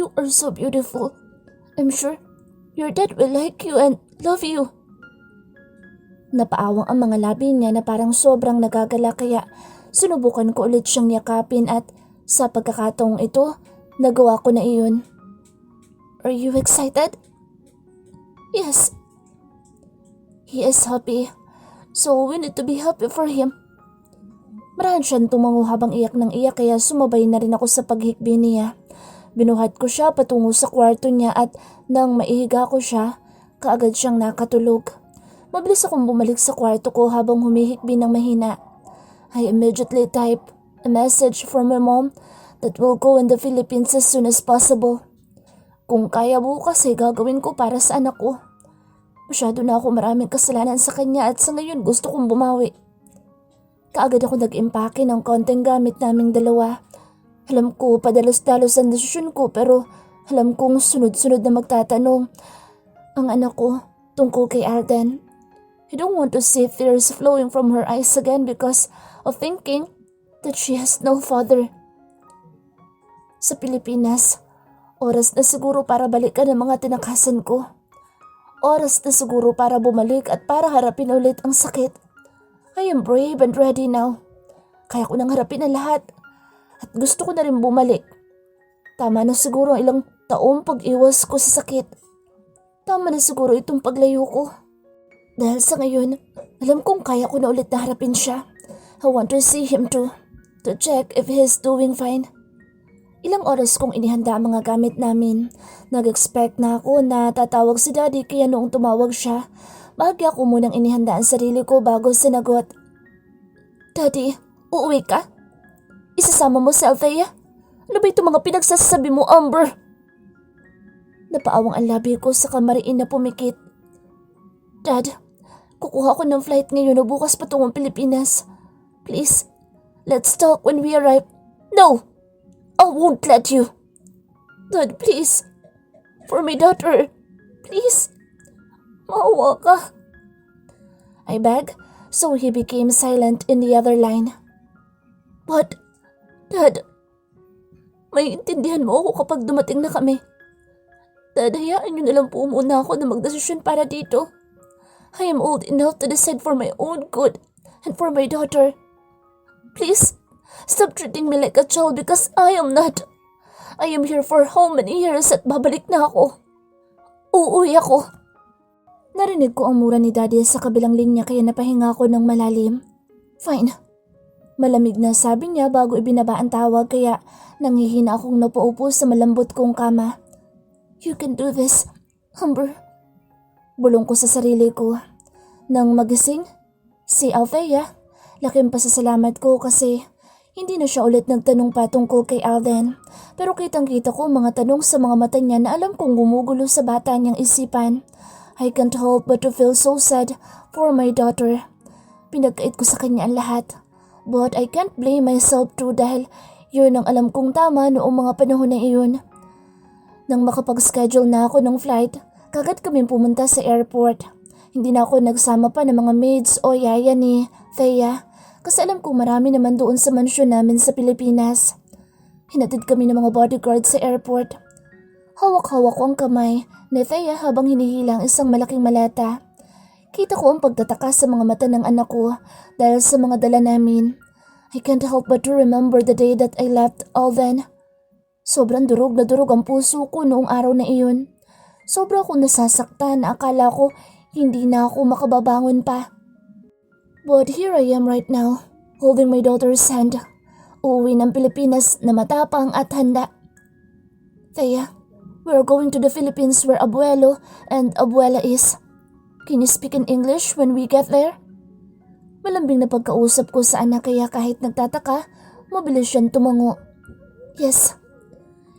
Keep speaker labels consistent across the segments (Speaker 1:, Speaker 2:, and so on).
Speaker 1: You are so beautiful. I'm sure your dad will like you and love you. Napaawang ang mga labi niya na parang sobrang nagagala kaya sinubukan ko ulit siyang yakapin at sa pagkakataong ito, nagawa ko na iyon. Are you excited? Yes. He is happy. So we need to be happy for him. Marahan siyang tumango habang iyak ng iyak kaya sumabay na rin ako sa paghikbi niya. Binuhat ko siya patungo sa kwarto niya at nang maihiga ko siya, kaagad siyang nakatulog. Mabilis akong bumalik sa kwarto ko habang humihikbi ng mahina. I immediately typed a message from my mom that will go in the Philippines as soon as possible. Kung kaya bukas ay gagawin ko para sa anak ko. Masyado na ako maraming kasalanan sa kanya at sa ngayon gusto kong bumawi. Kaagad ako nag-impake ng konting gamit naming dalawa. Alam ko padalos-dalos ang desisyon ko pero alam kong sunod-sunod na magtatanong ang anak ko tungkol kay Alden. I don't want to see tears flowing from her eyes again because of thinking that she has no father. Sa Pilipinas, oras na siguro para balikan ang mga tinakasan ko. Oras na siguro para bumalik at para harapin ulit ang sakit. I am brave and ready now. Kaya ko nang harapin ang lahat. At gusto ko na rin bumalik. Tama na siguro ang ilang taong pag-iwas ko sa sakit. Tama na siguro itong paglayo ko. Dahil sa ngayon, alam kong kaya ko na ulit na harapin siya. I want to see him too. To check if he is doing fine. Ilang oras kong inihanda ang mga gamit namin. Nag-expect na ako na tatawag si Daddy kaya noong tumawag siya, bahagya ko munang inihanda ang sarili ko bago sinagot. Daddy, uuwi ka? Isasama mo si Althea? Ano ba itong mga pinagsasabi mo, Amber? Napaawang ang labi ko sa kamariin na pumikit. Dad, kukuha ko ng flight ngayon o bukas patungong Pilipinas. Please, let's talk when we arrive. No! I won't let you. Dad, please. For my daughter. Please. Maawa ka. I begged, so he became silent in the other line. But, Dad, may intindihan mo ako kapag dumating na kami. Dad, hayaan niyo na lang po muna ako na magdesisyon para dito. I am old enough to decide for my own good and for my daughter. Please, stop treating me like a child because I am not. I am here for how many years at babalik na ako. Uuwi ako. Narinig ko ang mura ni Daddy sa kabilang linya kaya napahinga ako ng malalim. Fine. Malamig na sabi niya bago ibinaba ang tawag kaya nanghihina akong napaupo sa malambot kong kama. You can do this, Amber. Bulong ko sa sarili ko. Nang magising, si Althea, laking pasasalamat ko kasi hindi na siya ulit nagtanong patungkol kay Alden. Pero kitang-kita ko mga tanong sa mga mata niya na alam kong gumugulo sa bata niyang isipan. I can't help but to feel so sad for my daughter. Pinagkait ko sa kanya ang lahat. But I can't blame myself too dahil yun ang alam kong tama noong mga panahon na iyon. Nang makapag-schedule na ako ng flight, kagad kami pumunta sa airport. Hindi na ako nagsama pa ng mga maids o yaya ni Thea kasi alam kong marami naman doon sa mansyon namin sa Pilipinas. Hinatid kami ng mga bodyguard sa airport. Hawak-hawak ko ang kamay ni Thea habang hinihilang isang malaking maleta. Kita ko ang pagtataka sa mga mata ng anak ko dahil sa mga dala namin. I can't help but to remember the day that I left Alden. Sobrang durog na durog ang puso ko noong araw na iyon. Sobra akong nasasaktan na akala ko hindi na ako makababangon pa. But here I am right now, holding my daughter's hand. Uuwi ng Pilipinas na matapang at handa. Thea, we're going to the Philippines where Abuelo and Abuela is. Can you speak in English when we get there? Malambing na pagkausap ko sa anak kaya kahit nagtataka, mabilis siyang tumango. Yes.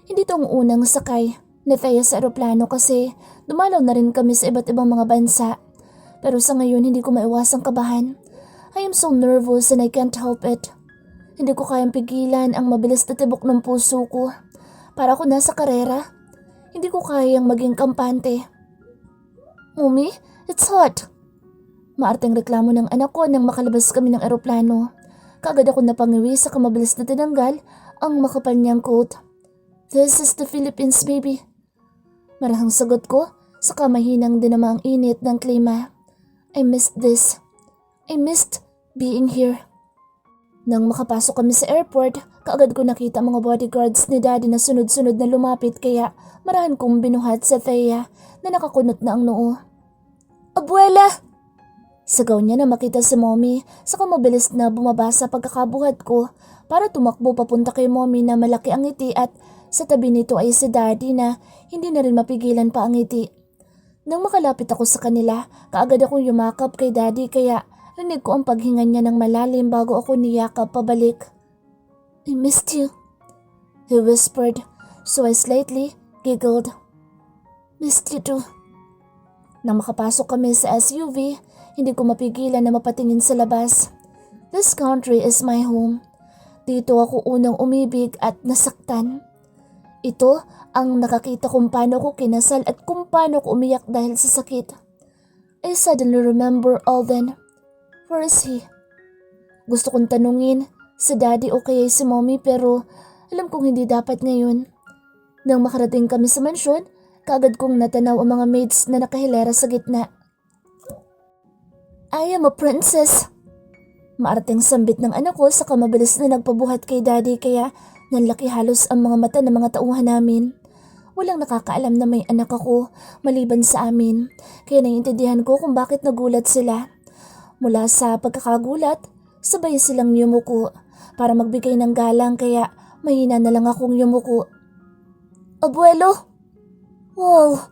Speaker 1: Hindi itong unang sakay ni Thea sa aeroplano kasi dumalaw na rin kami sa iba't ibang mga bansa. Pero sa ngayon hindi ko maiwasang kabahan. I am so nervous and I can't help it. Hindi ko kayang pigilan ang mabilis na tibok ng puso ko. Para ako nasa karera. Hindi ko kayang maging kampante. Mommy, it's hot. Maarteng reklamo ng anak ko nang makalabas kami ng eroplano. Kaagad ako napangiwi sa kamabilis na tinanggal ang makapal niyang coat. This is the Philippines, baby. Marahang sagot ko, saka mahinang dinama ang init ng klima. I missed this. I missed being here. Nang makapasok kami sa airport, kaagad ko nakita mga bodyguards ni Daddy na sunod-sunod na lumapit kaya marahan kong binuhat sa Thea na nakakunot na ang noo. Abuela! Sagaw niya na makita si Mommy, saka mabilis na bumaba sa pagkakabuhat ko para tumakbo papunta kay Mommy na malaki ang ngiti at sa tabi nito ay si Daddy na hindi na rin mapigilan pa ang ngiti. Nang makalapit ako sa kanila, kaagad akong yumakap kay Daddy kaya rinig ko ang paghinga niya ng malalim bago ako niyakap pabalik. I missed you, he whispered, so I slightly giggled. Missed you too. Nang makapasok kami sa SUV, hindi ko mapigilan na mapatingin sa labas. This country is my home. Dito ako unang umibig at nasaktan. Ito ang nakakita kung paano ko kinasal at kung paano ko umiyak dahil sa sakit. I suddenly remember Alden. Where is he? Gusto kong tanungin si Daddy o kaya si Mommy pero alam kong hindi dapat ngayon. Nang makarating kami sa mansyon, kaagad kong natanaw ang mga maids na nakahilera sa gitna. I am a princess. Maarating sambit ng anak ko saka mabilis na nagpabuhat kay Daddy kaya nanlaki halos ang mga mata ng mga tauhan namin. Walang nakakaalam na may anak ako maliban sa amin kaya naiintindihan ko kung bakit nagulat sila. Mula sa pagkakagulat, sabay silang yumuko para magbigay ng galang kaya mahina na lang akong yumuko. Abuelo! Wow!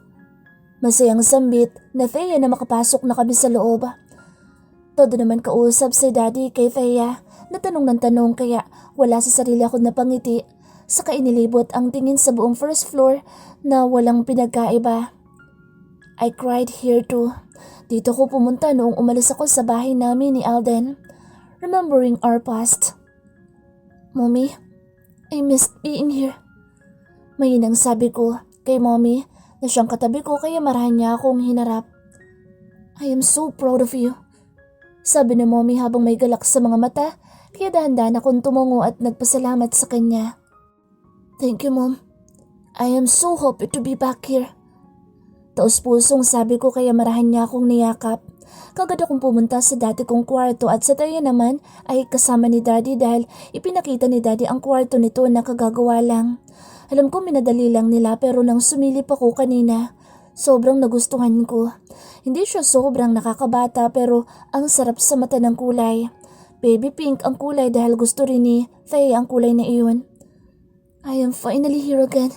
Speaker 1: Masayang sambit na Thea na makapasok na kami sa loob. Todo naman kausap si Daddy kay Thea na tanong ng tanong kaya wala sa sarili ako napangiti saka inilibot ang tingin sa buong first floor na walang pinagkaiba. I cried here too. Dito ko pumunta noong umalis ako sa bahay namin ni Alden, remembering our past. Mommy, I missed being here. Mahinang sabi ko kay Mommy na siyang katabi ko kaya marahan niya akong hinarap. I am so proud of you. Sabi ni Mommy habang may galak sa mga mata kaya dahan-dahan akong tumungo at nagpasalamat sa kanya. Thank you, Mom. I am so happy to be back here. Taos-pusong sabi ko kaya marahan niya akong niyakap. Kagad akong pumunta sa dati kong kwarto at sa tayo naman ay kasama ni Daddy dahil ipinakita ni Daddy ang kwarto nito na kagagawa lang. Alam ko minadali lang nila pero nang sumilip ako kanina, sobrang nagustuhan ko. Hindi siya sobrang nakakabata pero ang sarap sa mata ng kulay. Baby pink ang kulay dahil gusto rin ni Thea ang kulay na iyon. I am finally here again.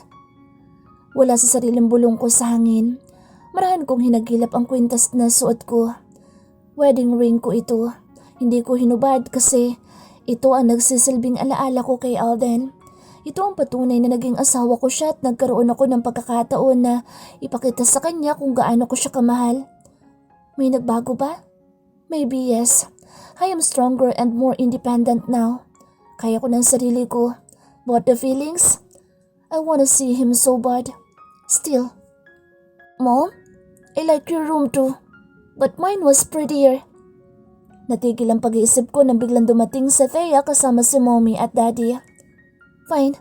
Speaker 1: Wala sa sariling bulong ko sa hangin. Marahan kong hinagilap ang kwintas na suot ko. Wedding ring ko ito. Hindi ko hinubad kasi ito ang nagsisilbing alaala ko kay Alden. Ito ang patunay na naging asawa ko siya at nagkaroon ako ng pagkakataon na ipakita sa kanya kung gaano ko siya kamahal. May nagbago ba? Maybe yes. I am stronger and more independent now. Kaya ko ng sarili ko. But the feelings? I wanna see him so bad. Still. Mom, I like your room too. But mine was prettier. Natigil ang pag-iisip ko nang biglang dumating sa Thea kasama si Mommy at Daddy. Fine.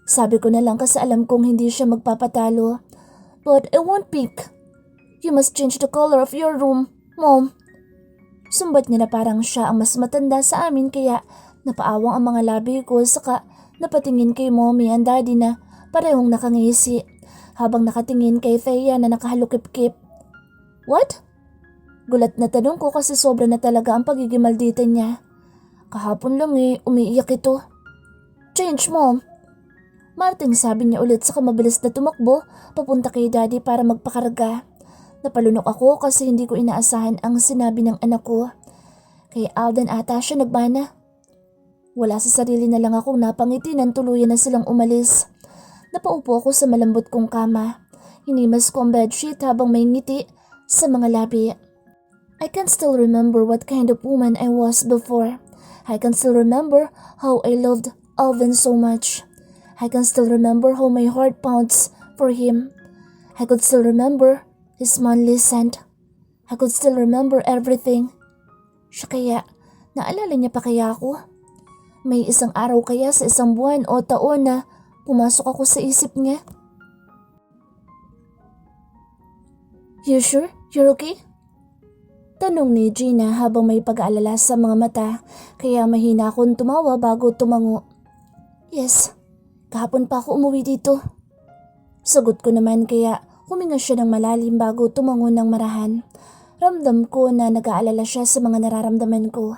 Speaker 1: Sabi ko na lang kasi alam kong hindi siya magpapatalo. But I want pink. You must change the color of your room, Mom. Sumbat niya na parang siya ang mas matanda sa amin kaya napaawang ang mga labi ko saka napatingin kay Mommy and Daddy na parehong nakangisi habang nakatingin kay Thea na nakahalukip-kip. What? Gulat na tanong ko kasi sobra na talaga ang pagiging maldita niya. Kahapon lang umiiyak ito. Change, Mom. Marting sabi niya ulit saka mabilis na tumakbo papunta kay Daddy para magpakarga. Napalunok ako kasi hindi ko inaasahan ang sinabi ng anak ko. Kay Alden ata siya nagbana. Wala sa sarili na lang akong napangiti nang tuluyan na silang umalis. Napaupo ako sa malambot kong kama. Hinimas ko ang bedsheet habang may ngiti sa mga labi. I can still remember what kind of woman I was before. I can still remember how I loved Alvin so much. I can still remember how my heart pounds for him. I could still remember his manly scent. I could still remember everything. Siya kaya, naalala niya pa kaya ako? May isang araw kaya sa isang buwan o taon na Pumasok ako sa isip niya. You sure? You're okay? Tanong ni Gina habang may pag-aalala sa mga mata, kaya mahina akong tumawa bago tumango. Yes, kahapon pa ako umuwi dito. Sagot ko naman, kaya huminga siya ng malalim bago tumango ng marahan. Ramdam ko na nag-aalala siya sa mga nararamdaman ko.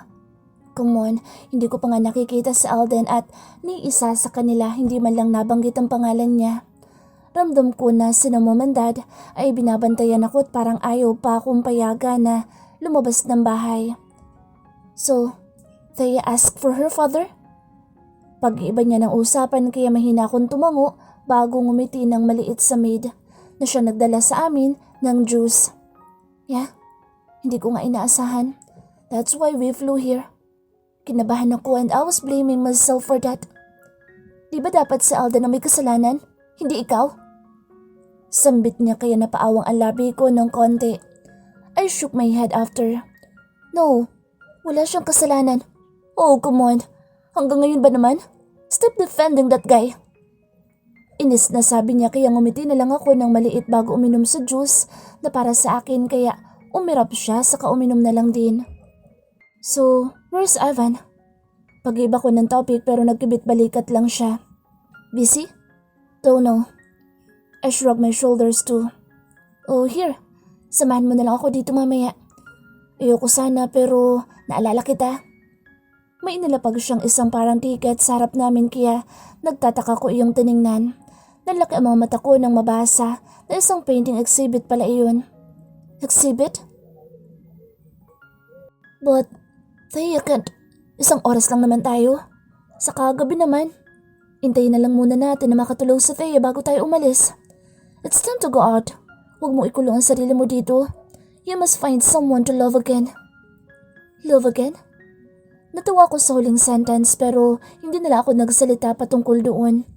Speaker 1: Come on, hindi ko pa nga nakikita si Alden at ni isa sa kanila hindi man lang nabanggit ang pangalan niya. Ramdam ko na sina Mom and Dad ay binabantayan ako at parang ayaw pa akong payagan na lumabas ng bahay. So, Thea asked for her father? Pag-iba niya ng usapan, kaya mahina akong tumango bago ngumiti ng maliit sa maid na siya nagdala sa amin ng juice. Yeah, hindi ko nga inaasahan. That's why we flew here. Kinabahan ako and I was blaming myself for that. Di ba dapat si Alden ang may kasalanan? Hindi ikaw? Sambit niya, kaya napaawang ang labi ko ng konti. I shook my head after. No, wala siyang kasalanan. Oh, come on. Hanggang ngayon ba naman? Stop defending that guy. Inis na sabi niya, kaya ngumiti na lang ako ng maliit bago uminom sa juice na para sa akin, kaya umirap siya saka uminom na lang din. So, where's Ivan? Pag-iba ko ng topic pero nagkibit-balikat lang siya. Busy? Don't know. I shrugged my shoulders too. Oh, here. Samahan mo na lang ako dito mamaya. Ayoko sana pero naalala kita. May inilapag siyang isang parang ticket sa harap namin, kaya nagtataka ko iyong tiningnan. Nalaki ang mga mata ko nang mabasa na isang painting exhibit pala iyon. Exhibit? But, Thea can't. Isang oras lang naman tayo. Sa kagabi naman. Intayin na lang muna natin na makatulog sa Thea bago tayo umalis. It's time to go out. Huwag mo ikulong ang sarili mo dito. You must find someone to love again. Love again? Natawa ko sa huling sentence pero hindi nila ako nagsalita patungkol doon.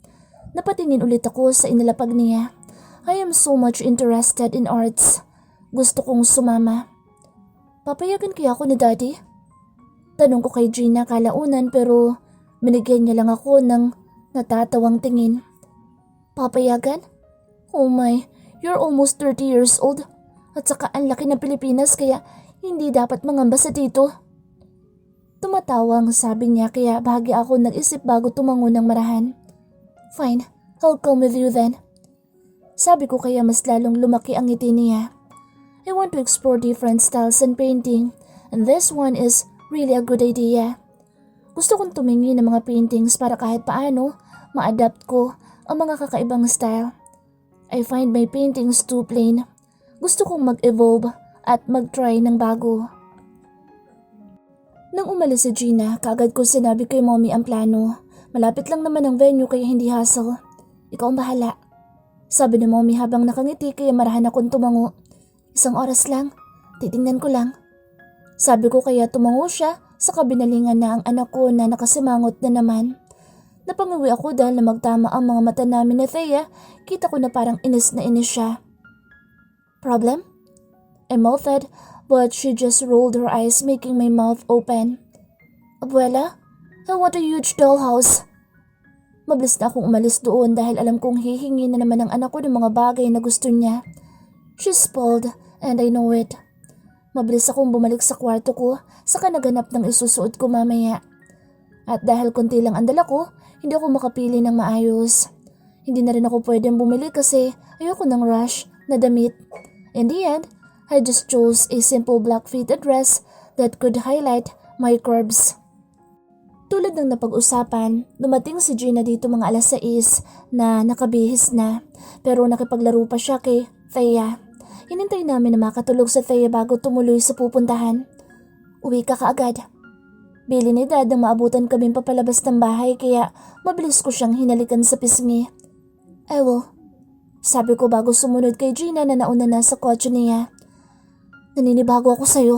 Speaker 1: Napatingin ulit ako sa inilapag niya. I am so much interested in arts. Gusto kong sumama. Papayagan kaya ako ni Daddy? Tanong ko kay Gina kalaunan pero binigyan niya lang ako ng natatawang tingin. Papayagan? Oh my, you're almost 30 years old. At saka ang laki ng Pilipinas, kaya hindi dapat mangamba sa dito. Tumatawang sabi niya, kaya bahagi ako nag-isip bago tumango ng marahan. Fine, I'll come with you then. Sabi ko, kaya mas lalong lumaki ang ngiti niya. I want to explore different styles and painting, and this one is really a good idea. Gusto kong tumingin ng mga paintings para kahit paano ma-adapt ko ang mga kakaibang style. I find my paintings too plain. Gusto kong mag-evolve at mag-try ng bago. Nang umalis si Gina, kaagad ko sinabi kay Mommy ang plano. Malapit lang naman ang venue kaya hindi hassle. Ikaw ang bahala. Sabi ni Mommy habang nakangiti, kaya marahan akong tumango. Isang oras lang, titingnan ko lang. Sabi ko, kaya tumango siya sa kabinalingan na ang anak ko na nakasimangot na naman. Napangawi ako dahil na magtama ang mga mata namin ni Thea. Kita ko na parang inis na inis siya. Problem? I mouthed, but she just rolled her eyes, making my mouth open. Abuela, I want a huge dollhouse. Mabilis na akong umalis doon dahil alam kong hihingi na naman ng anak ko ng mga bagay na gusto niya. She's spoiled and I know it. Mabilis akong bumalik sa kwarto ko, saka naganap ng isusuot ko mamaya. At dahil konti lang ang dala ko, hindi ako makapili ng maayos. Hindi na rin ako pwedeng bumili kasi ayoko ng rush na damit. In the end, I just chose a simple black fitted dress that could highlight my curves. Tulad ng napag-usapan, dumating si Gina dito mga alas 6 na nakabihis na, pero nakipaglaro pa siya kay Thea. Hinintay namin na makatulog sa Thea bago tumuloy sa pupuntahan. Uwi ka kaagad. Bili ni Dad na maabutan kaming papalabas ng bahay, kaya mabilis ko siyang hinalikan sa pisngi. I will. Sabi ko bago sumunod kay Gina na nauna na sa kotse niya. Naninibago ako sa'yo.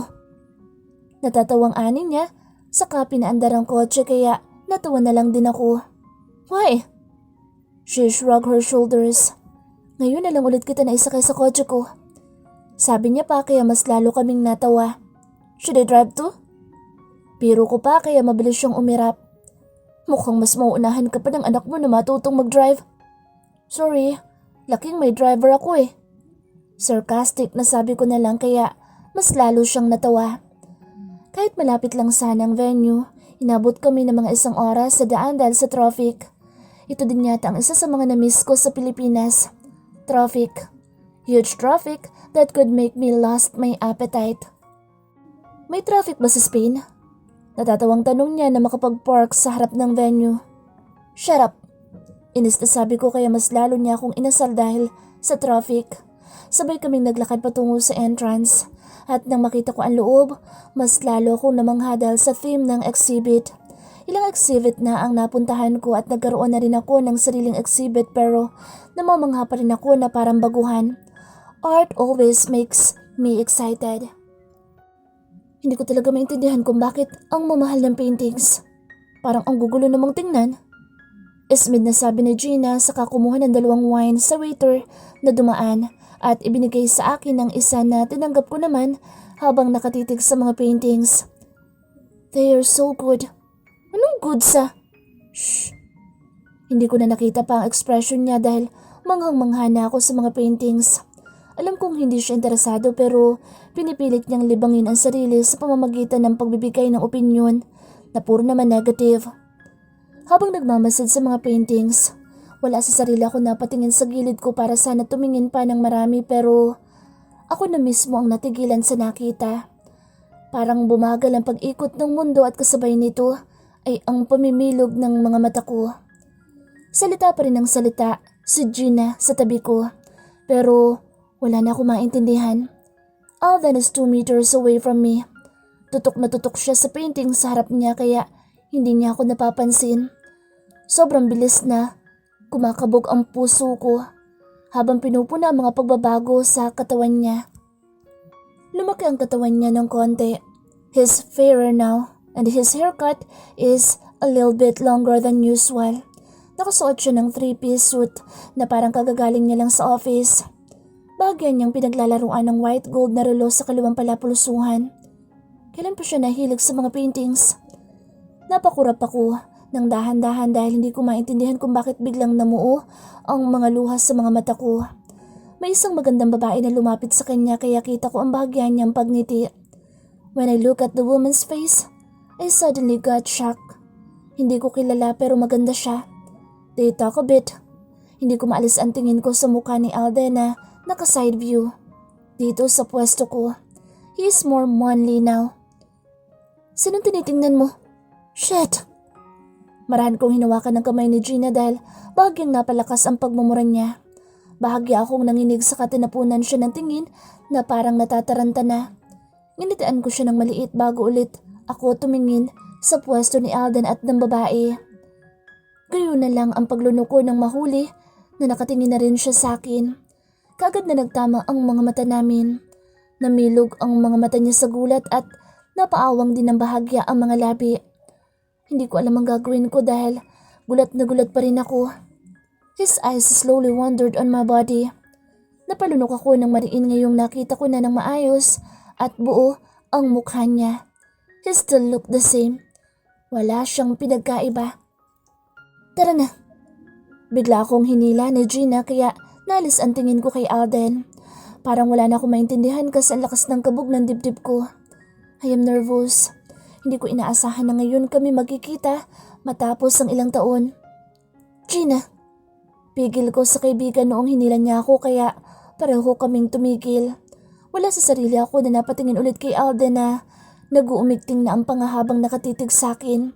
Speaker 1: Natatawang ani niya, saka pinaandar ang kotse, kaya natawa na lang din ako. Why? She shrugged her shoulders. Ngayon na lang ulit kita naisakay sa kotse ko. Sabi niya pa, kaya mas lalo kaming natawa. Should I drive too? Biro ko pa, kaya mabilis siyang umirap. Mukhang mas mauunahan ka pa ng anak mo na matutong mag-drive. Sorry, laking may driver ako eh. Sarcastic na sabi ko na lang kaya mas lalo siyang natawa. Kahit malapit lang sana ang venue, inabot kami ng mga 1 oras sa daan dahil sa traffic. Ito din yata ang isa sa mga na-miss ko sa Pilipinas. Traffic. Huge traffic that could make me lost my appetite. May traffic ba sa Spain? Natatawang tanong niya na makapag-park sa harap ng venue. Shut up! Inis na sabi ko kaya mas lalo niya akong inasal dahil sa traffic. Sabay kaming naglakad patungo sa entrance. At nang makita ko ang loob, mas lalo akong namangha dahil sa theme ng exhibit. Ilang exhibit na ang napuntahan ko at nagkaroon na rin ako ng sariling exhibit pero namamangha pa rin ako na parang baguhan. Art always makes me excited. Hindi ko talaga maintindihan kung bakit ang mamahal ng paintings. Parang ang gugulo namang tingnan. Ismid na sabi ni Gina sa kumuha ng 2 wine sa waiter na dumaan at ibinigay sa akin ng isa na tinanggap ko naman habang nakatitig sa mga paintings. They are so good. Anong good sa? Shh. Hindi ko na nakita pa ang expression niya dahil manghang-mangha na ako sa mga paintings. Alam kong hindi siya interesado pero pinipilit niyang libangin ang sarili sa pamamagitan ng pagbibigay ng opinyon na puro naman negative. Habang nagmamasid sa mga paintings, wala sa sarili ako napatingin sa gilid ko para sana tumingin pa ng marami pero ako na mismo ang natigilan sa nakita. Parang bumagal ang pag-ikot ng mundo at kasabay nito ay ang pamimilog ng mga mata ko. Salita pa rin ang salita si Gina sa tabi ko pero wala na ako maintindihan. Alden is 2 meters away from me. Tutok na tutok siya sa painting sa harap niya kaya hindi niya ako napapansin. Sobrang bilis na kumakabog ang puso ko habang pinupuna ang mga pagbabago sa katawan niya. Lumaki ang katawan niya ng konti. He's fairer now and his haircut is a little bit longer than usual. Nakasuot siya ng 3-piece suit na parang kagagaling niya lang sa office. Bagay niyang pinaglalaruan ng white gold na relo sa kaliwang palapulusuhan. Kailan pa siya nahilig sa mga paintings? Napakurap ako ng dahan-dahan dahil hindi ko maintindihan kung bakit biglang namuo ang mga luha sa mga mata ko. May isang magandang babae na lumapit sa kanya kaya kita ko ang bahagya niyang pagngiti. When I look at the woman's face, I suddenly got shocked. Hindi ko kilala pero maganda siya. They talk a bit. Hindi ko maalis ang tingin ko sa mukha ni Alden na naka-side view. Dito sa pwesto ko. He is more manly now. Sinong tinitingnan mo? Shit! Marahan kong hinawakan ng kamay ni Gina dahil bahagyang napalakas ang pagmumura niya. Bahagya akong nanginig sa katinapunan siya ng tingin na parang natataranta na. Nginitaan ko siya ng maliit bago ulit ako tumingin sa pwesto ni Alden at ng babae. Gayon na lang ang paglunok ko nang mahuli na nakatingin na rin siya sa akin. Kaagad na nagtama ang mga mata namin. Namilog ang mga mata niya sa gulat at napaawang din ng bahagya ang mga labi. Hindi ko alam ang gagawin ko dahil gulat na gulat pa rin ako. His eyes slowly wandered on my body. Napalunok ako ng mariin ngayong nakita ko na ng maayos at buo ang mukha niya. He still looked the same. Wala siyang pinagkaiba. Tara na. Bigla akong hinila ni Gina kaya nalis ang tingin ko kay Alden. Parang wala na akong maintindihan kasi ang lakas ng kabog ng dibdib ko. I am nervous. Hindi ko inaasahan na ngayon kami magkikita matapos ang ilang taon. Gina. Pigil ko sa kaibigan noong hinila niya ako kaya pareho kaming tumigil. Wala sa sarili ako na napatingin ulit kay Alden na nag-uumigting na ang pangahabang nakatitig sa akin.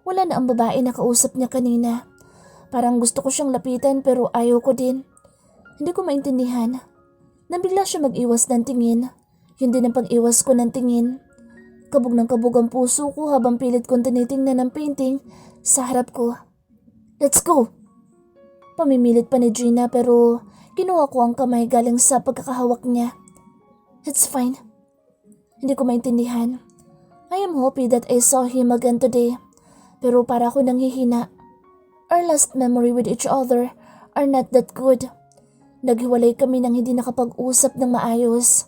Speaker 1: Wala na ang babae na kausap niya kanina. Parang gusto ko siyang lapitan pero ayaw ko din. Hindi ko maintindihan. Nabigla siya mag-iwas ng tingin. Yun din ang pag-iwas ko ng tingin. Kabog ng kabog ang puso ko habang pilit kong tinitingnan ng painting sa harap ko. Let's go! Pamimilit pa ni Gina pero kinuha ko ang kamay galing sa pagkakahawak niya. It's fine. Hindi ko maintindihan. I am happy that I saw him again today. Pero para ako nanghihina. Our last memory with each other are not that good. Naghiwalay kami nang hindi nakapag-usap ng maayos.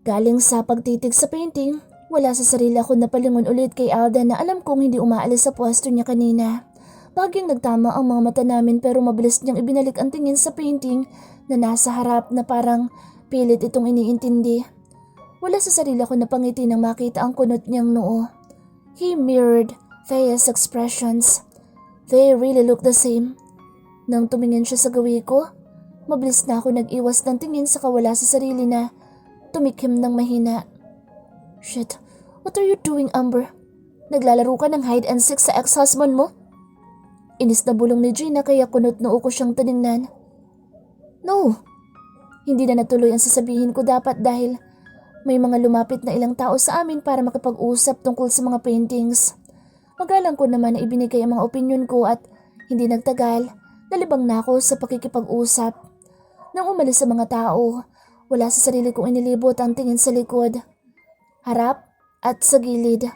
Speaker 1: Galing sa pagtitig sa painting, Wala sa sarili ako na palingon ulit kay Alden na alam kong hindi umaalis sa pwesto niya kanina. Bagyang nagtama ang mga mata namin pero mabilis niyang ibinalik ang tingin sa painting na nasa harap na parang pilit itong iniintindi. Wala sa sarili ako na pangiti nang makita ang kunot niyang noo. He mirrored Thea's expressions. They really look the same. Nang tumingin siya sa gawi ko, mabilis na ako nag-iwas ng tingin sa kawala sa sarili na tumikim ng mahina. Shit, what are you doing, Amber? Naglalaro ka ng hide and seek sa ex-husband mo? Inis na bulong ni Gina kaya kunot noo ko siyang tiningnan. No, hindi na natuloy ang sasabihin ko dapat dahil may mga lumapit na ilang tao sa amin para makipag-usap tungkol sa mga paintings. Magalang ko naman na ibinigay ang mga opinyon ko at hindi nagtagal, nalibang na ako sa pakikipag-usap. Nang umalis sa mga tao, wala sa sarili kong inilibot ang tingin sa likod, harap at sa gilid.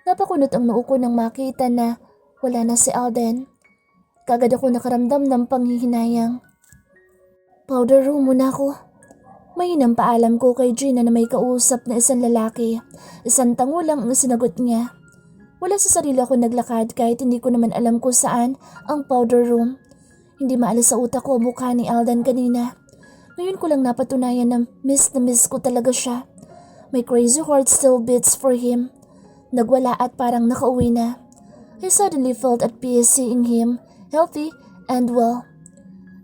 Speaker 1: Napakunot ang noo ko nang makita na wala na si Alden. Kagad ako nakaramdam ng panghihinayang. Powder room muna ako. Mahinang paalam ko kay Gina na may kausap na isang lalaki. Isang tango lang ang sinagot niya. Wala sa sarili ako naglakad kahit hindi ko naman alam kung saan ang powder room. Hindi maalis sa utak ko mukha ni Alden kanina. Ngayon ko lang napatunayan na miss ko talaga siya. My crazy heart still beats for him. Nagwala at parang nakauwi na. I suddenly felt at peace seeing him, healthy and well.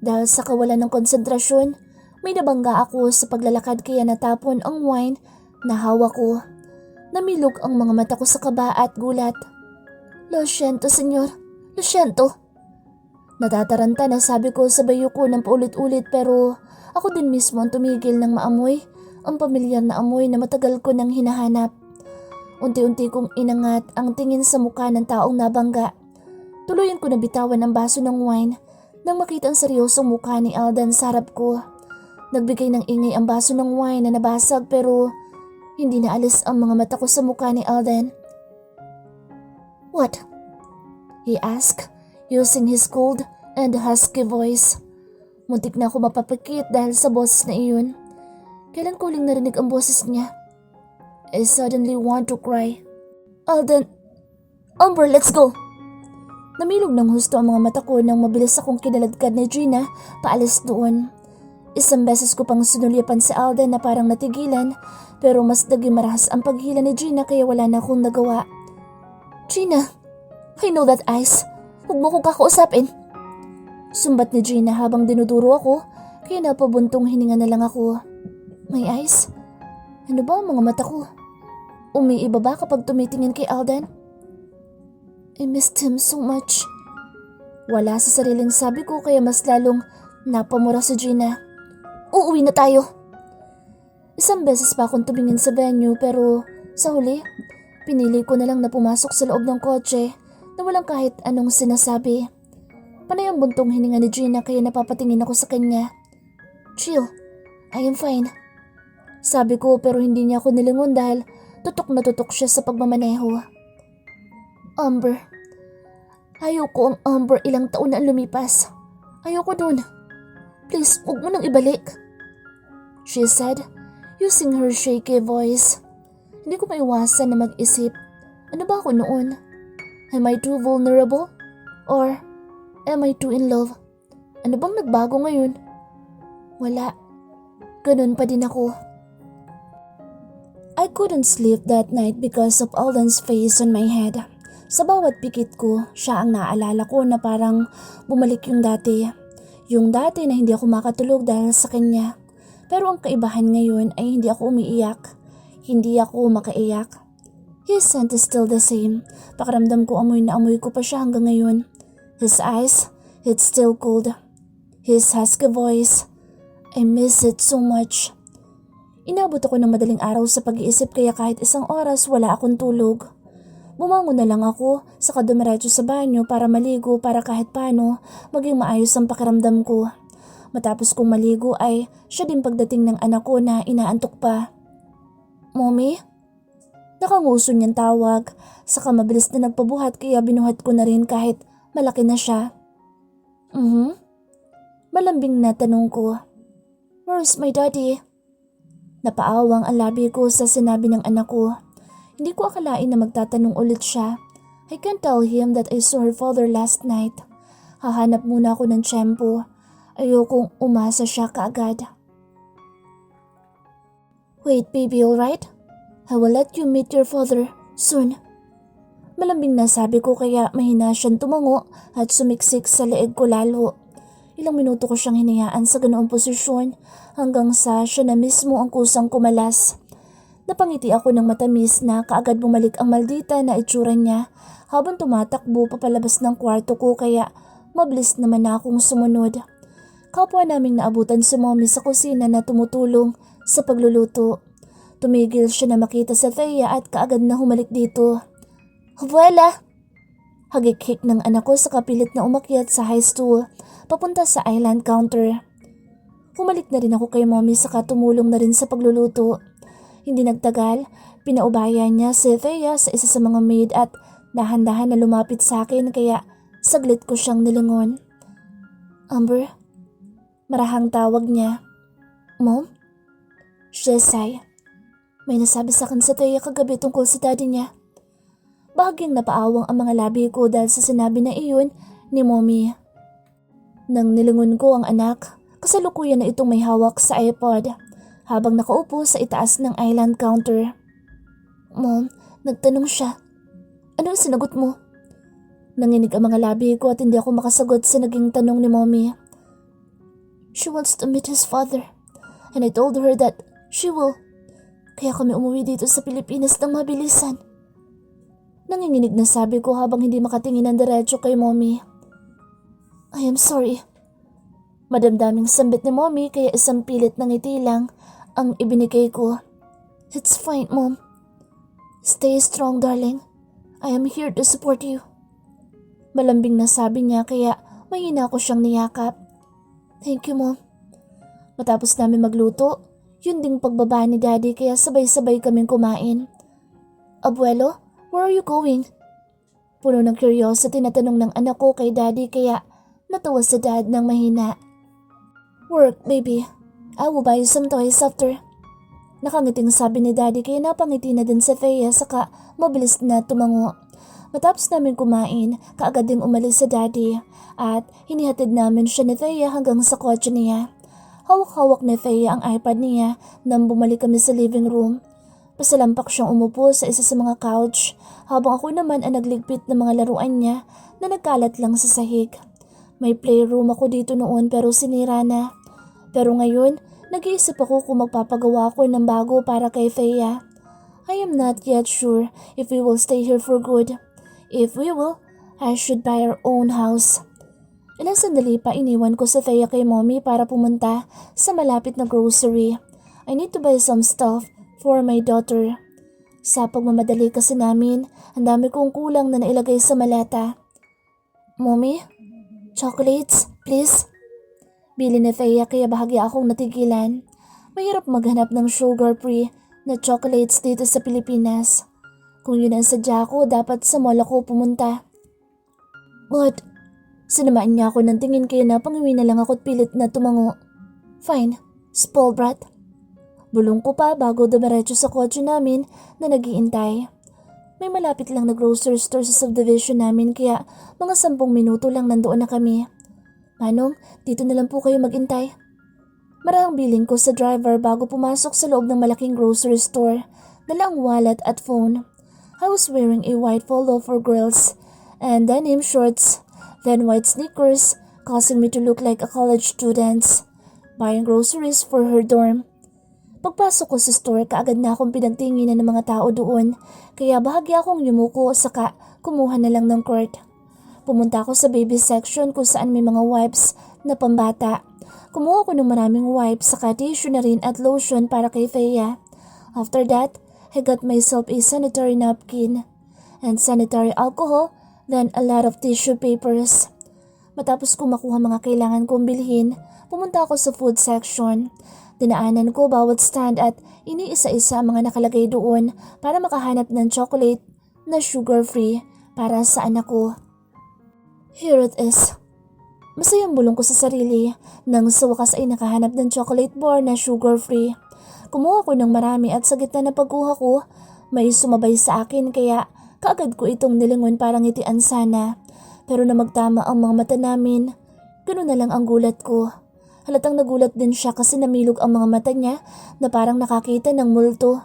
Speaker 1: Dahil sa kawalan ng konsentrasyon, may nabangga ako sa paglalakad kaya natapon ang wine na hawak ko. Namilog ang mga mata ko sa kaba at gulat. Lo siento, senyor. Lo siento. Natataranta na sabi ko sa bayo ko ng paulit-ulit pero ako din mismo ang tumigil ng maamoy, ang pamilyar na amoy na matagal ko nang hinahanap. Unti-unti kong inangat ang tingin sa mukha ng taong nabangga. Tuluyan ko na bitawan ang baso ng wine nang makita ang seryosong mukha ni Alden sa harap ko. Nagbigay ng ingay ang baso ng wine na nabasag pero hindi naalis ang mga mata ko sa mukha ni Alden. What? He asked, using his cold and husky voice. Muntik na ako mapapikit dahil sa boses na iyon. Kailan ko uling narinig ang boses niya? I suddenly want to cry. Alden, Amber, let's go! Namilog ng husto ang mga mata ko nang mabilis akong kinaladkad ni Gina paalis doon. Isang beses ko pang sinulyapan si Alden na parang natigilan pero mas naging marahas ang paghila ni Gina kaya wala na akong nagawa. Gina, I know that eyes. Huwag mo kong kakausapin. Sumbat ni Gina habang dinuduro ako kaya napabuntong hininga na lang ako. My eyes? Ano ba ang mga mata ko? Umiiba ba kapag tumitingin kay Alden? I missed him so much. Wala sa sariling sabi ko kaya mas lalong napamura si Gina. Uuwi na tayo. Isang beses pa akong tumingin sa venue pero sa huli, pinili ko na lang na pumasok sa loob ng kotse na walang kahit anong sinasabi. Panay ang buntong hininga ni Gina kaya napapatingin ako sa kanya. Chill, I am fine. Sabi ko pero hindi niya ako nilingon dahil tutok na tutok siya sa pagmamaneho. Amber, ayoko ang Amber ilang taon na lumipas. Ayoko dun. Please, huwag mo nang ibalik. She said, using her shaky voice. Hindi ko maiwasan na mag-isip. Ano ba ako noon? Am I too vulnerable? Or am I too in love? Ano bang nagbago ngayon? Wala. Ganun pa din ako. I couldn't sleep that night because of Alden's face on my head. Sa bawat pikit ko, siya ang naalala ko na parang bumalik yung dati. Yung dati na hindi ako makatulog dahil sa kanya. Pero ang kaibahan ngayon ay hindi ako umiiyak. Hindi ako makaiyak. His scent is still the same. Pakiramdam ko amoy na amoy ko pa siya hanggang ngayon. His eyes, it's still cold. His husky voice, I miss it so much. Inabot ako ng madaling araw sa pag-iisip kaya kahit isang oras wala akong tulog. Bumangon na lang ako, saka dumiretso sa banyo para maligo para kahit paano maging maayos ang pakiramdam ko. Matapos kong maligo ay siya din pagdating ng anak ko na inaantok pa. Mommy? Nakanguso niyang tawag, saka mabilis na nagpabuhat kaya binuhat ko na rin kahit malaki na siya. Malambing na tanong ko. Where's my daddy? Napaawang ang labi ko sa sinabi ng anak ko. Hindi ko akalain na magtatanong ulit siya. I can tell him that I saw her father last night. Hahanap muna ako ng tiyempo. Ayokong umasa siya kaagad. Wait, baby, alright? I will let you meet your father soon. Malambing na sabi ko kaya mahina siyang tumango at sumiksik sa leeg ko lalo. Ilang minuto ko siyang hinayaan sa ganoong posisyon hanggang sa siya na mismo ang kusang kumalas. Napangiti ako ng matamis na kaagad bumalik ang maldita na itsura niya habang tumatakbo papalabas ng kwarto ko kaya mabilis naman na akong sumunod. Kapwa naming naabutan si mommy sa kusina na tumutulong sa pagluluto. Tumigil siya na makita sa Thea at kaagad na humalik dito. Abuela! Hagik-hik ng anak ko sa kapilit na umakyat sa high stool papunta sa island counter. Humalik na rin ako kay mommy saka tumulong na rin sa pagluluto. Hindi nagtagal, pinaubaya niya si Thea sa isa sa mga maid at dahan-dahan na lumapit sa akin kaya saglit ko siyang nilingon. Amber? Marahang tawag niya. Mom? Shesay. May nasabi sa akin sa Thea kagabi tungkol sa daddy niya. Bahagyang napaawang ang mga labi ko dahil sa sinabi na iyon ni mommy. Nang nilingon ko ang anak, kasalukuyan na itong may hawak sa iPod habang nakaupo sa itaas ng island counter. Mom, nagtanong siya. Ano ang sinagot mo? Nanginig ang mga labi ko at hindi ako makasagot sa naging tanong ni mommy. She wants to meet his father and I told her that she will. Kaya kami umuwi dito sa Pilipinas ng mabilisan. Nanginginig na sabi ko habang hindi makatingin ng diretso kay mommy. I am sorry. Madamdaming sambit ni mommy kaya isang pilit ng ngiti lang ang ibinigay ko. It's fine, mom. Stay strong, darling. I am here to support you. Malambing na sabi niya kaya mahina ko siyang niyakap. Thank you, mom. Matapos namin magluto, yun ding pagbaba ni daddy kaya sabay-sabay kaming kumain. Abuelo, where are you going? Puno ng curiosity na tanong ng anak ko kay daddy kaya natawa sa dad ng mahina. Work, baby. I will buy you some toys after. Nakangiting sabi ni daddy kaya napangiti na din sa Thea saka mabilis na tumango. Matapos namin kumain, kaagad ding umalis sa daddy at hinihatid namin siya ni Thea hanggang sa kotse niya. Hawak-hawak ni Thea ang iPad niya nang bumalik kami sa living room. Pasalampak siyang umupo sa isa sa mga couch habang ako naman ang nagligpit ng mga laruan niya na nagkalat lang sa sahig. May playroom ako dito noon pero sinira na. Pero ngayon, nag-iisip ako kung magpapagawa ako ng bago para kay Thea. I am not yet sure if we will stay here for good. If we will, I should buy our own house. Ilang sandali pa iniwan ko sa Thea kay mommy para pumunta sa malapit na grocery. I need to buy some stuff for my daughter. Sa pagmamadali kasi namin, ang dami kong kulang na nailagay sa maleta. Mommy, chocolates, please. Bili ni Thea kaya bahagya akong natigilan. Mahirap maghanap ng sugar-free na chocolates dito sa Pilipinas. Kung yun ang sadya ko, dapat sa mall ako pumunta. But, sinamaan niya ako ng tingin kaya napangiwi na lang ako at pilit na tumango. Fine, spoiled brat. Bulong ko pa bago dumiretso sa kotse namin na nag-iintay. May malapit lang na grocery store sa subdivision namin kaya mga 10 minuto lang nandoon na kami. Manong, dito na lang po kayo magintay. Marahang biling ko sa driver bago pumasok sa loob ng malaking grocery store. Dala ang wallet at phone. I was wearing a white polo for girls and denim shorts, then white sneakers, causing me to look like a college student. Buying groceries for her dorm. Pagpasok ko sa store, kaagad na akong pinagtinginan ng mga tao doon, kaya bahagya akong yumuko saka kumuha na lang ng cord. Pumunta ako sa baby section kung saan may mga wipes na pambata. Kumuha ko ng maraming wipes saka tissue na rin at lotion para kay Thea. After that, I got myself a sanitary napkin and sanitary alcohol, then a lot of tissue papers. Matapos ko makuha mga kailangan kong bilhin, pumunta ako sa food section. Dinaanan ko bawat stand at iniisa-isa ang mga nakalagay doon para makahanap ng chocolate na sugar-free para sa anak ko. Here it is. Masayang bulong ko sa sarili nang sa wakas ay nakahanap ng chocolate bar na sugar-free. Kumuha ko ng marami at sa gitna ng pagkuha ko, May sumabay sa akin kaya kaagad ko itong nilingon para ngitian sana. Pero na magtama ang mga mata namin, ganoon na lang ang gulat ko. Halatang nagulat din siya kasi namilog ang mga mata niya na parang nakakita ng multo.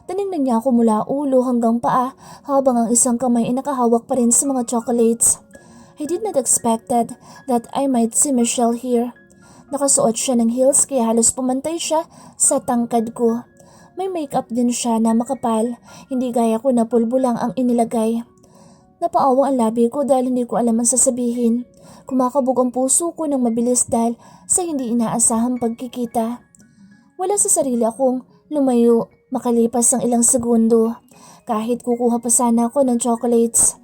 Speaker 1: Tinignan niya ako mula ulo hanggang paa habang ang isang kamay ay nakahawak pa rin sa mga chocolates. I did not expected that I might see Michelle here. Nakasuot siya ng heels kaya halos pumantay siya sa tangkad ko. May makeup din siya na makapal, hindi gaya ko na pulbo lang ang inilagay. Napaawa ang labi ko dahil hindi ko alam ang sasabihin. Kumakabog ang puso ko ng mabilis dahil sa hindi inaasahang pagkikita. Wala sa sarili akong lumayo makalipas ng ilang segundo. Kahit kukuha pa sana ako ng chocolates.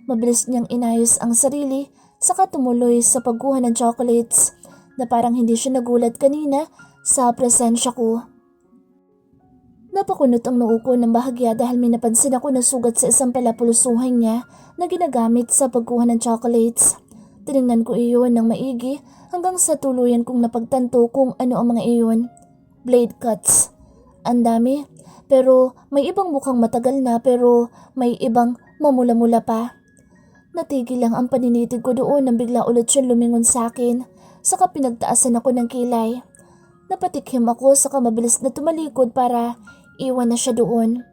Speaker 1: Mabilis niyang inayos ang sarili saka tumuloy sa pagkuha ng chocolates na parang hindi siya nagulat kanina sa presensya ko. Napakunot ang noo ko ng bahagya dahil may napansin ako na sugat sa isang palapulusuhan niya na ginagamit sa pagkuha ng chocolates. Tinignan ko iyon ng maigi hanggang sa tuluyan kong napagtanto kung ano ang mga iyon. Blade cuts. Ang dami, pero may ibang mukhang matagal na pero may ibang mamula-mula pa. Natigil lang ang paninitig ko doon nang bigla ulit siyang lumingon sa akin, saka pinagtaasan ako ng kilay. Napatikhim ako saka mabilis na tumalikod para iwan na siya doon.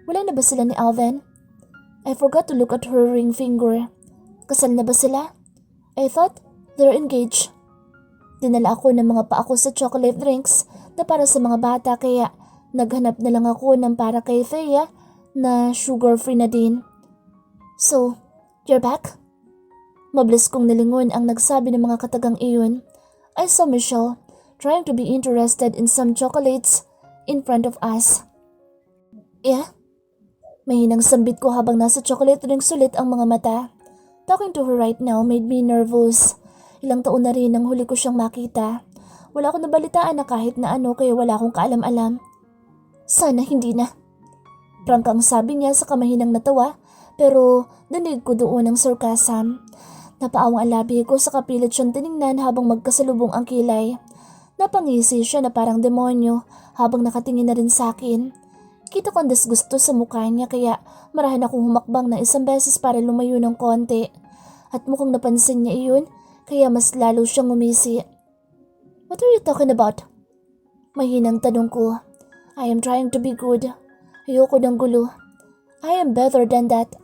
Speaker 1: Wala na ba sila ni Alvin? I forgot to look at her ring finger. Kasal na ba sila? I thought they're engaged. Dinala ako ng mga paako sa chocolate drinks na para sa mga bata kaya naghanap na lang ako ng para kay Thea na sugar-free na din. So, you're back? Mabilis kong nilingon ang nagsabi ng mga katagang iyon. I saw Michelle trying to be interested in some chocolates in front of us. Yeah? Mahinang sambit ko habang nasa chocolate drinks ulit ang mga mata. Talking to her right now made me nervous. Ilang taon na rin nang huli ko siyang makita. Wala akong nabalitaan na kahit na ano kaya wala akong kaalam-alam. Sana hindi na. Prangkang sabi niya sa kamahinang natawa pero danig ko doon ng sarcasm. Napaawang ang labi ko sa kapilit siyang tiningnan habang magkasalubong ang kilay. Napangisi siya na parang demonyo habang nakatingin na rin sa akin. Kita ko ang disgusto sa mukha niya kaya marahan akong humakbang ng isang beses para lumayo ng konti. At mukhang napansin niya iyon kaya mas lalo siyang umisi. What are you talking about? Mahinang tanong ko. I am trying to be good. Ayoko ng gulo. I am better than that.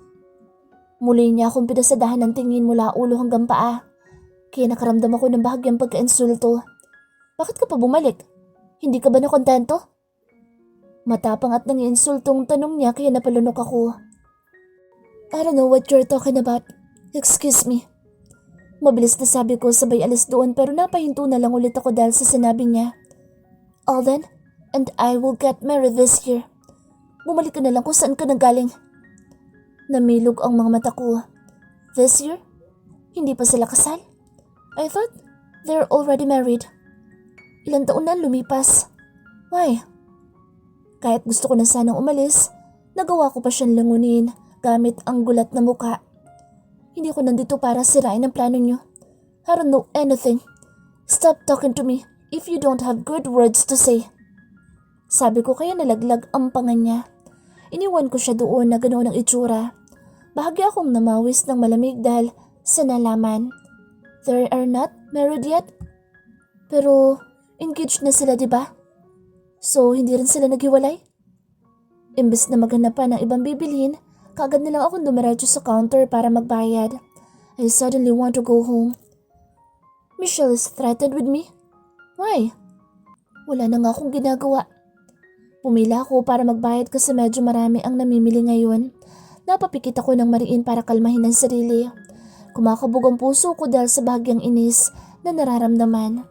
Speaker 1: Muli niya akong pinasadahan ng tingin mula ulo hanggang paa. Kaya nakaramdam ako ng bahagyang pagka-insulto. Bakit ka pa bumalik? Hindi ka ba nakontento? Matapang at nangiinsultong tanong niya kaya napalunok ako. I don't know what you're talking about. Excuse me. Mabilis na sabi ko sabay alis doon pero napahinto na lang ulit ako dahil sa sinabi niya. Alden and I will get married this year. Bumalik ka na lang kung saan ka nanggaling. Namilog ang mga mata ko. This year? Hindi pa sila kasal? I thought they're already married. Ilang taon na lumipas. Why? Kahit gusto ko na sanang umalis, nagawa ko pa siyang langunin gamit ang gulat na muka. Hindi ko nandito para sirain ang plano niyo. I don't know anything. Stop talking to me if you don't have good words to say. Sabi ko kaya nalaglag ang panga niya. Iniwan ko siya doon na ganoon ang itsura. Bahagya akong namawis ng malamig dahil sa nalaman. They are not married yet? Pero engaged na sila, diba? So, hindi rin sila naghiwalay? Imbes na maghanap pa ng ibang bibilhin, kaagad na lang akong dumiretso sa counter para magbayad. I suddenly want to go home. Michelle is threatened with me? Why? Wala na nga akong ginagawa. Pumila ako para magbayad kasi medyo marami ang namimili ngayon. Napapikit ako ng mariin para kalmahin ang sarili. Kumakabog ang puso ko dahil sa bahagyang inis na nararamdaman.